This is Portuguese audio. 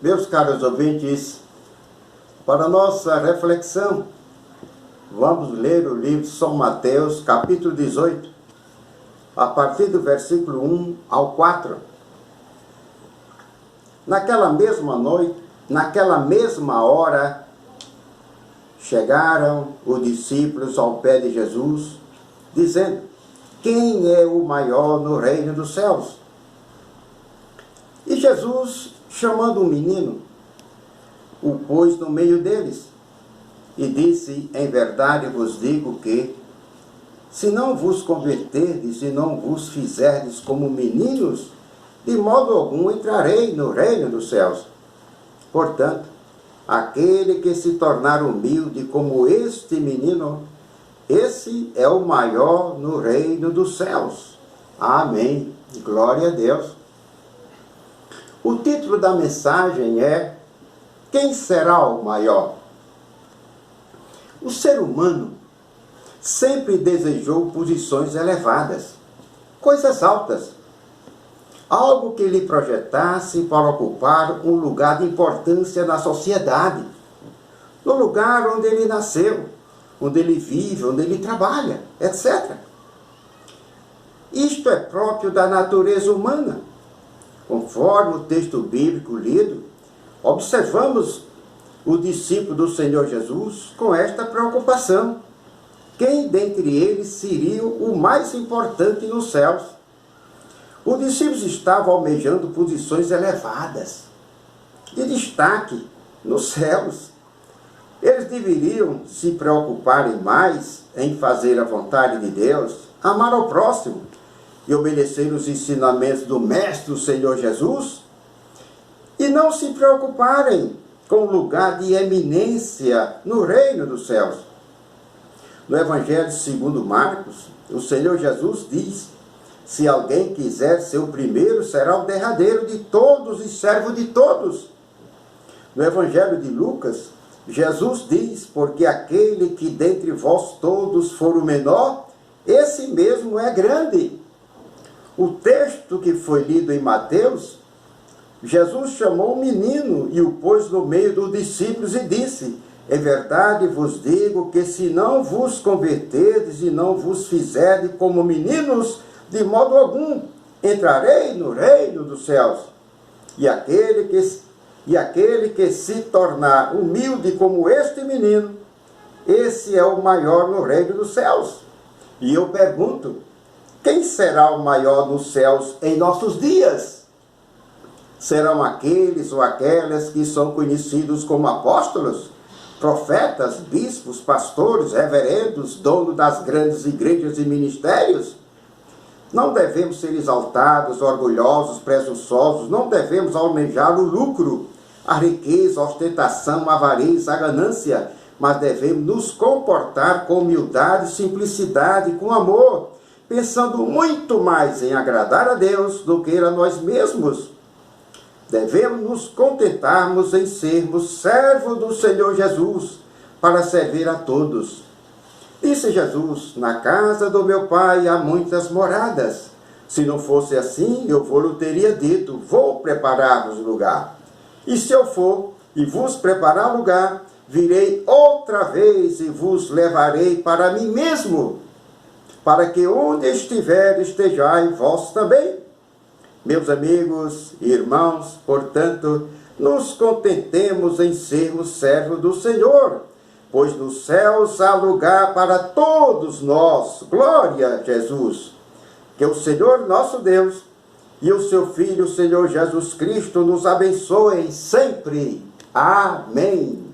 Meus caros ouvintes, para nossa reflexão, vamos ler o livro de São Mateus, capítulo 18, a partir do versículo 1 ao 4. Naquela mesma noite, naquela mesma hora, chegaram os discípulos ao pé de Jesus, dizendo: quem é o maior no reino dos céus? E Jesus, chamando um menino, o pôs no meio deles, e disse: em verdade vos digo que, se não vos converterdes e não vos fizerdes como meninos, de modo algum entrarei no reino dos céus. Portanto, aquele que se tornar humilde como este menino, esse é o maior no reino dos céus. Amém. Glória a Deus. O título da mensagem é: quem será o maior? O ser humano sempre desejou posições elevadas, coisas altas, algo que lhe projetasse para ocupar um lugar de importância na sociedade, no lugar onde ele nasceu, onde ele vive, onde ele trabalha, etc. Isto é próprio da natureza humana. Conforme o texto bíblico lido, observamos o discípulo do Senhor Jesus com esta preocupação: quem dentre eles seria o mais importante nos céus? Os discípulos estavam almejando posições elevadas, de destaque nos céus. Eles deveriam se preocuparem mais em fazer a vontade de Deus, amar ao próximo e obedecer os ensinamentos do Mestre, o Senhor Jesus, e não se preocuparem com o lugar de eminência no reino dos céus. No Evangelho segundo Marcos, o Senhor Jesus diz: se alguém quiser ser o primeiro, será o derradeiro de todos e servo de todos. No Evangelho de Lucas, Jesus diz: porque aquele que dentre vós todos for o menor, esse mesmo é grande. O texto que foi lido em Mateus, Jesus chamou um menino e o pôs no meio dos discípulos e disse: em verdade vos digo que se não vos converterdes e não vos fizerdes como meninos, de modo algum entrarei no reino dos céus. E aquele que se tornar humilde como este menino, esse é o maior no reino dos céus. E eu pergunto: quem será o maior nos céus em nossos dias? Serão aqueles ou aquelas que são conhecidos como apóstolos, profetas, bispos, pastores, reverendos, donos das grandes igrejas e ministérios? Não devemos ser exaltados, orgulhosos, presunçosos, não devemos almejar o lucro, a riqueza, a ostentação, a avareza, a ganância, mas devemos nos comportar com humildade, simplicidade, com amor, pensando muito mais em agradar a Deus do que a nós mesmos. Devemos nos contentarmos em sermos servos do Senhor Jesus, para servir a todos. Disse Jesus: na casa do meu Pai há muitas moradas. Se não fosse assim, eu vos teria dito: vou preparar-vos lugar. E se eu for e vos preparar lugar, virei outra vez e vos levarei para mim mesmo, para que onde estiver, estejais vós também. Meus amigos e irmãos, portanto, nos contentemos em sermos servos do Senhor, pois nos céus há lugar para todos nós. Glória a Jesus! Que o Senhor nosso Deus e o seu Filho, o Senhor Jesus Cristo, nos abençoem sempre. Amém.